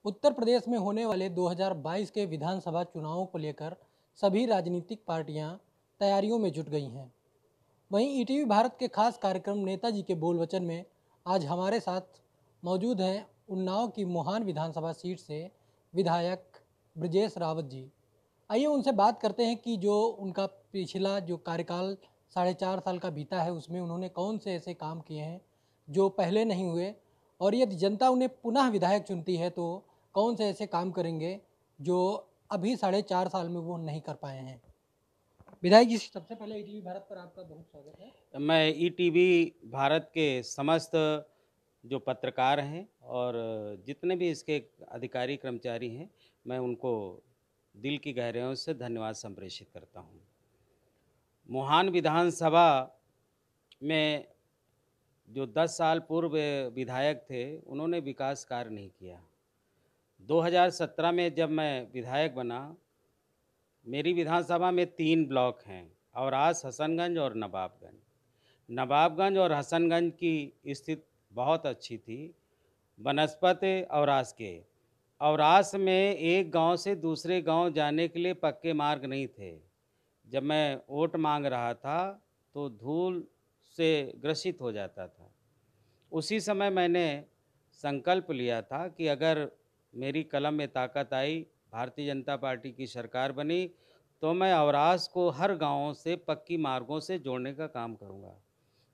उत्तर प्रदेश में होने वाले 2022 के विधानसभा चुनावों को लेकर सभी राजनीतिक पार्टियां तैयारियों में जुट गई हैं। वहीं ईटीवी भारत के खास कार्यक्रम नेताजी के बोल वचन में आज हमारे साथ मौजूद हैं उन्नाव की मोहान विधानसभा सीट से विधायक ब्रजेश रावत जी। आइए उनसे बात करते हैं कि जो उनका पिछला जो कार्यकाल 4.5 साल का बीता है उसमें उन्होंने कौन से ऐसे काम किए हैं जो पहले नहीं हुए, और यदि जनता उन्हें पुनः विधायक चुनती है तो कौन से ऐसे काम करेंगे जो अभी 4.5 साल में वो नहीं कर पाए हैं। विधायक जी, सबसे पहले ईटीवी भारत पर आपका बहुत स्वागत है। मैं ईटीवी भारत के समस्त जो पत्रकार हैं और जितने भी इसके अधिकारी कर्मचारी हैं, मैं उनको दिल की गहराइयों से धन्यवाद संप्रेषित करता हूं। मोहान विधानसभा में जो 10 साल पूर्व विधायक थे, उन्होंने विकास कार्य नहीं किया। 2017 में जब मैं विधायक बना, मेरी विधानसभा में 3 ब्लॉक हैं, औरास, हसनगंज और नवाबगंज। नवाबगंज और हसनगंज की स्थिति बहुत अच्छी थी बनस्पत औरास के। औरास में एक गांव से दूसरे गांव जाने के लिए पक्के मार्ग नहीं थे। जब मैं वोट मांग रहा था तो धूल से ग्रसित हो जाता था। उसी समय मैंने संकल्प लिया था कि अगर मेरी कलम में ताकत आई, भारतीय जनता पार्टी की सरकार बनी, तो मैं औरास को हर गांवों से पक्की मार्गों से जोड़ने का काम करूंगा।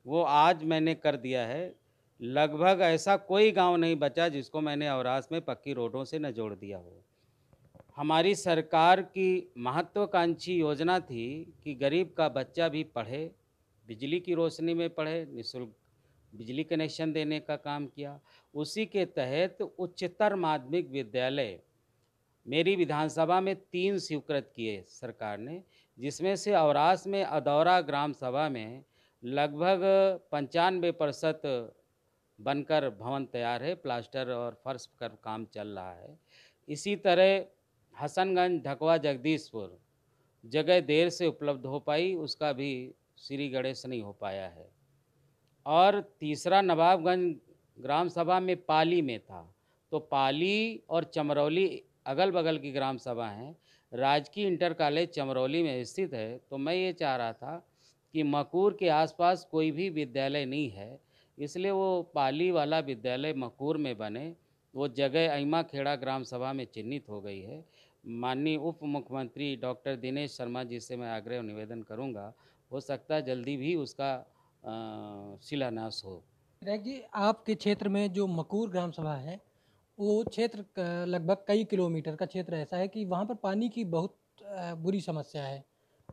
वो आज मैंने कर दिया है। लगभग ऐसा कोई गांव नहीं बचा जिसको मैंने औरास में पक्की रोडों से न जोड़ दिया हो। हमारी सरकार की महत्वाकांक्षी योजना थी कि गरीब का बच्चा भी पढ़े, बिजली की रोशनी में पढ़े, निःशुल्क बिजली कनेक्शन देने का काम किया। उसी के तहत उच्चतर माध्यमिक विद्यालय मेरी विधानसभा में 3 स्वीकृत किए सरकार ने, जिसमें से औरास में अदौरा ग्राम सभा में लगभग 95% बनकर भवन तैयार है, प्लास्टर और फर्श का काम चल रहा है। इसी तरह हसनगंज, ढकवा, जगदीशपुर जगह देर से उपलब्ध हो पाई, उसका भी श्री गणेश नहीं हो पाया है। और तीसरा नवाबगंज ग्राम सभा में पाली में था, तो पाली और चमरौली अगल बगल की ग्राम सभा हैं। राजकीय इंटर कॉलेज चमरौली में स्थित है, तो मैं ये चाह रहा था कि मकूर के आसपास कोई भी विद्यालय नहीं है, इसलिए वो पाली वाला विद्यालय मकूर में बने। वो जगह अइमा खेड़ा ग्राम सभा में चिन्हित हो गई है। माननीय उप मुख्यमंत्री डॉक्टर दिनेश शर्मा जी से मैं आग्रह और निवेदन करूंगा, हो सकता है जल्दी भी उसका शिलान्यास हो। विधायक जी, आपके क्षेत्र में जो मकूर ग्राम सभा है वो क्षेत्र लगभग कई किलोमीटर का क्षेत्र ऐसा है कि वहाँ पर पानी की बहुत बुरी समस्या है।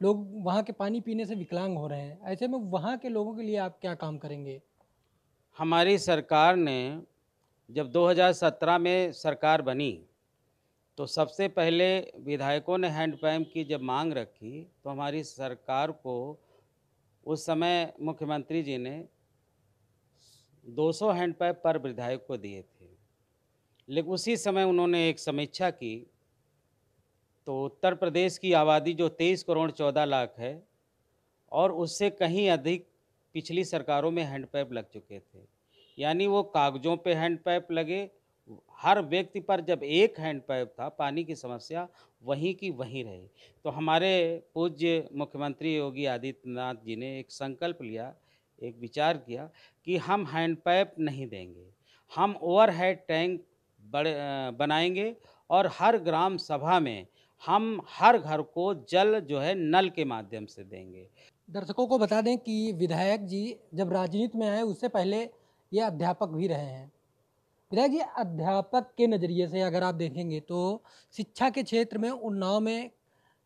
लोग वहाँ के पानी पीने से विकलांग हो रहे हैं। ऐसे में वहाँ के लोगों के लिए आप क्या काम करेंगे। हमारी सरकार ने जब 2017 में सरकार बनी, तो सबसे पहले विधायकों ने हैंडपम्प की जब मांग रखी, तो हमारी सरकार को उस समय मुख्यमंत्री जी ने 200 हैंडपम्प पर विधायक को दिए थे। लेकिन उसी समय उन्होंने एक समीक्षा की, तो उत्तर प्रदेश की आबादी जो 23 करोड़ 14 लाख है और उससे कहीं अधिक पिछली सरकारों में हैंडपैप लग चुके थे। यानी वो कागज़ों पे हैंडपैप लगे, हर व्यक्ति पर जब एक हैंडपैप था, पानी की समस्या वहीं की वहीं रही। तो हमारे पूज्य मुख्यमंत्री योगी आदित्यनाथ जी ने एक संकल्प लिया, एक विचार किया कि हम हैंडपैप नहीं देंगे, हम ओवरहेड टैंक बनाएंगे और हर ग्राम सभा में हम हर घर को जल जो है नल के माध्यम से देंगे। दर्शकों को बता दें कि विधायक जी जब राजनीति में आए उससे पहले ये अध्यापक भी रहे हैं। विधायक जी, अध्यापक के नज़रिए से अगर आप देखेंगे तो शिक्षा के क्षेत्र में उन्नाव में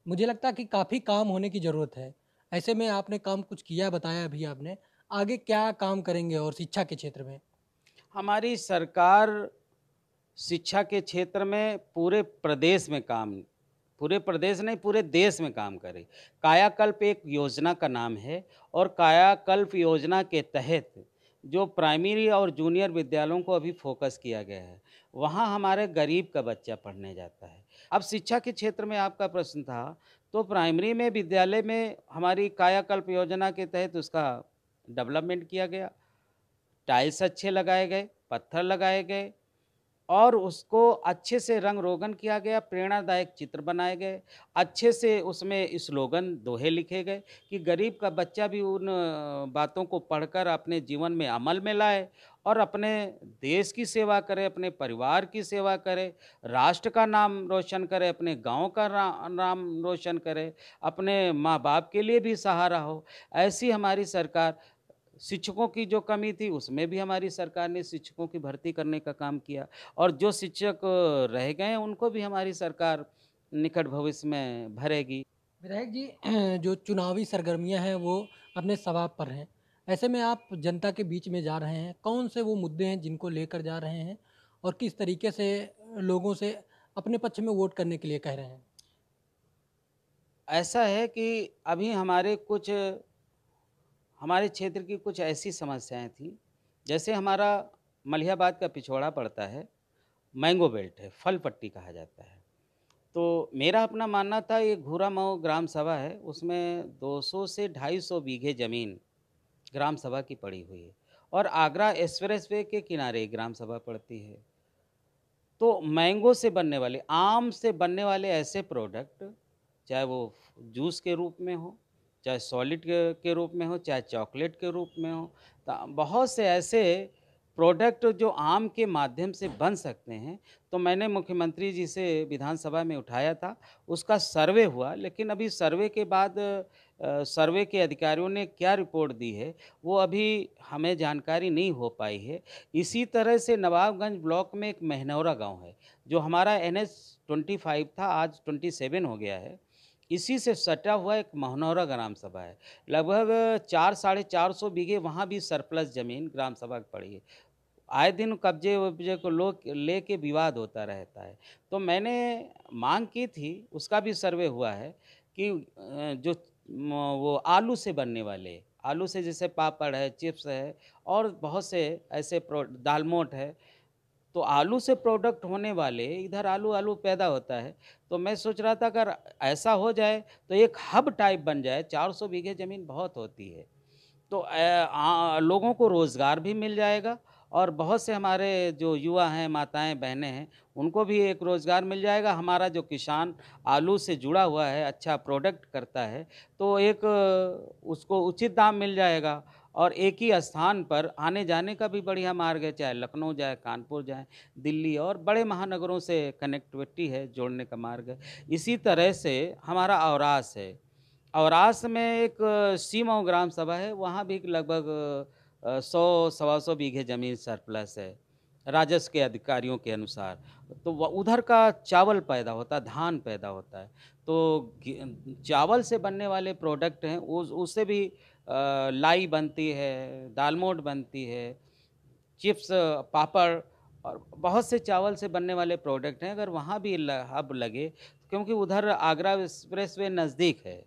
मुझे लगता है कि काफ़ी काम होने की ज़रूरत है। ऐसे में आपने काम कुछ किया, बताया अभी आपने, आगे क्या काम करेंगे और शिक्षा के क्षेत्र में। हमारी सरकार शिक्षा के क्षेत्र में पूरे प्रदेश में काम, पूरे प्रदेश नहीं पूरे देश में काम करे। कायाकल्प एक योजना का नाम है और कायाकल्प योजना के तहत जो प्राइमरी और जूनियर विद्यालयों को अभी फोकस किया गया है, वहाँ हमारे गरीब का बच्चा पढ़ने जाता है। अब शिक्षा के क्षेत्र में आपका प्रश्न था, तो प्राइमरी में विद्यालय में हमारी कायाकल्प योजना के तहत उसका डेवलपमेंट किया गया, टाइल्स अच्छे लगाए गए, पत्थर लगाए गए और उसको अच्छे से रंग रोगन किया गया, प्रेरणादायक चित्र बनाए गए, अच्छे से उसमें स्लोगन दोहे लिखे गए कि गरीब का बच्चा भी उन बातों को पढ़कर अपने जीवन में अमल में लाए और अपने देश की सेवा करे, अपने परिवार की सेवा करे, राष्ट्र का नाम रोशन करे, अपने गाँव का नाम रोशन करे, अपने माँ-बाप के लिए भी सहारा हो। ऐसी हमारी सरकार, शिक्षकों की जो कमी थी उसमें भी हमारी सरकार ने शिक्षकों की भर्ती करने का काम किया और जो शिक्षक रह गए हैं उनको भी हमारी सरकार निकट भविष्य में भरेगी। विधायक जी, जो चुनावी सरगर्मियां हैं वो अपने सवाब पर हैं। ऐसे में आप जनता के बीच में जा रहे हैं, कौन से वो मुद्दे हैं जिनको लेकर जा रहे हैं और किस तरीके से लोगों से अपने पक्ष में वोट करने के लिए कह रहे हैं? ऐसा है कि अभी हमारे क्षेत्र की कुछ ऐसी समस्याएं थी, जैसे हमारा मलिहाबाद का पिछवाड़ा पड़ता है, मैंगो बेल्ट है, फल पट्टी कहा जाता है। तो मेरा अपना मानना था ये घूरा मऊ ग्राम सभा है, उसमें 200 से 250 बीघे ज़मीन ग्राम सभा की पड़ी हुई है और आगरा एक्सप्रेसवे के किनारे ये ग्राम सभा पड़ती है। तो मैंगो से बनने वाले, आम से बनने वाले ऐसे प्रोडक्ट, चाहे वो जूस के रूप में हो, चाहे सॉलिड के रूप में हो, चाहे चॉकलेट के रूप में हो, बहुत से ऐसे प्रोडक्ट जो आम के माध्यम से बन सकते हैं। तो मैंने मुख्यमंत्री जी से विधानसभा में उठाया था, उसका सर्वे हुआ, लेकिन अभी सर्वे के बाद सर्वे के अधिकारियों ने क्या रिपोर्ट दी है, वो अभी हमें जानकारी नहीं हो पाई है। इसी तरह से नवाबगंज ब्लॉक में एक महनौरा गाँव है, जो हमारा NH 25 था, आज 27 हो गया है। इसी से सटा हुआ एक महनौरा ग्राम सभा है। लगभग 4 साढ़े 400 बीघे वहाँ भी सरप्लस ज़मीन ग्राम सभा की पड़ी है। आए दिन कब्जे-वब्जे को लोग लेके विवाद होता रहता है। तो मैंने माँग की थी, उसका भी सर्वे हुआ है कि जो वो आलू से बनने वाले, आलू से जैसे पापड़ है, चिप्स है और बहुत से ऐसे दालमोट है, तो आलू से प्रोडक्ट होने वाले, इधर आलू पैदा होता है। तो मैं सोच रहा था अगर ऐसा हो जाए तो एक हब टाइप बन जाए, 400 बीघे ज़मीन बहुत होती है। तो लोगों को रोज़गार भी मिल जाएगा और बहुत से हमारे जो युवा हैं, माताएँ, बहनें हैं, उनको भी एक रोज़गार मिल जाएगा। हमारा जो किसान आलू से जुड़ा हुआ है, अच्छा प्रोडक्ट करता है, तो एक उसको उचित दाम मिल जाएगा और एक ही स्थान पर आने-जाने का भी बढ़िया मार्ग है, चाहे लखनऊ जाएँ, कानपुर जाएँ, दिल्ली और बड़े महानगरों से कनेक्टिविटी है, जोड़ने का मार्ग है। इसी तरह से हमारा औरास है। औरास में एक सीमाओं ग्राम सभा है, वहाँ भी लगभग 100 सवा 100 बीघे ज़मीन सरप्लस है, राजस्व के अधिकारियों के अनुसार। तो व उधर का चावल पैदा होता है, धान पैदा होता है। तो चावल से बनने वाले प्रोडक्ट हैं, उससे भी लाई बनती है, दालमोट बनती है, चिप्स, पापड़ और बहुत से चावल से बनने वाले प्रोडक्ट हैं। अगर वहाँ भी हब लगे, क्योंकि उधर आगरा एक्सप्रेसवे नज़दीक है,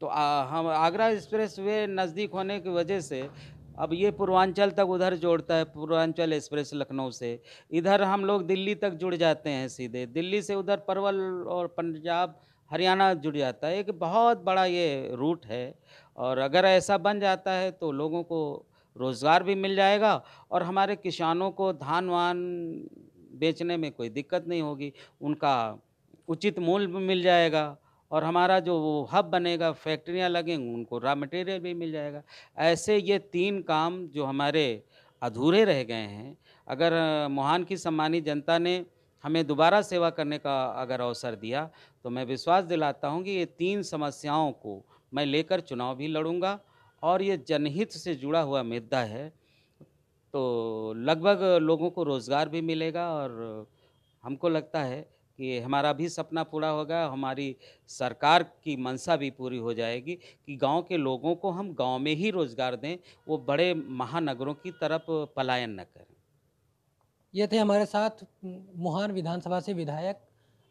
तो हम आगरा एक्सप्रेसवे नज़दीक होने की वजह से अब ये पूर्वांचल तक उधर जोड़ता है, पूर्वांचल एक्सप्रेस लखनऊ से। इधर हम लोग दिल्ली तक जुड़ जाते हैं सीधे, दिल्ली से उधर परवल और पंजाब, हरियाणा जुड़ जाता है। एक बहुत बड़ा ये रूट है और अगर ऐसा बन जाता है तो लोगों को रोज़गार भी मिल जाएगा और हमारे किसानों को धान-वान बेचने में कोई दिक्कत नहीं होगी। उनका उचित मूल्य भी मिल जाएगा और हमारा जो वो हब बनेगा, फैक्ट्रियाँ लगेंगी, उनको रॉ मटेरियल भी मिल जाएगा। ऐसे ये 3 काम जो हमारे अधूरे रह गए हैं, अगर मुहान की सम्मानित जनता ने हमें दोबारा सेवा करने का अगर अवसर दिया, तो मैं विश्वास दिलाता हूँ कि ये 3 समस्याओं को मैं लेकर चुनाव भी लड़ूँगा और ये जनहित से जुड़ा हुआ मुद्दा है। तो लगभग लोगों को रोज़गार भी मिलेगा और हमको लगता है कि हमारा भी सपना पूरा होगा, हमारी सरकार की मंशा भी पूरी हो जाएगी कि गाँव के लोगों को हम गाँव में ही रोज़गार दें, वो बड़े महानगरों की तरफ पलायन न करें। ये थे हमारे साथ मुहान विधानसभा से विधायक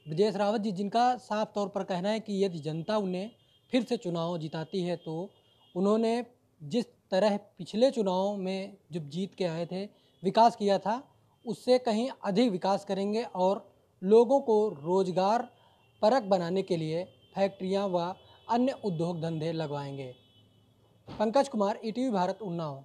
ब्रजेश रावत जी, जिनका साफ तौर पर कहना है कि यदि जनता उन्हें फिर से चुनाव जिताती है तो उन्होंने जिस तरह पिछले चुनाव में जब जीत के आए थे विकास किया था, उससे कहीं अधिक विकास करेंगे और लोगों को रोजगार परक बनाने के लिए फैक्ट्रियां व अन्य उद्योग धंधे लगवाएंगे। पंकज कुमार, ईटीवी भारत, उन्नाव।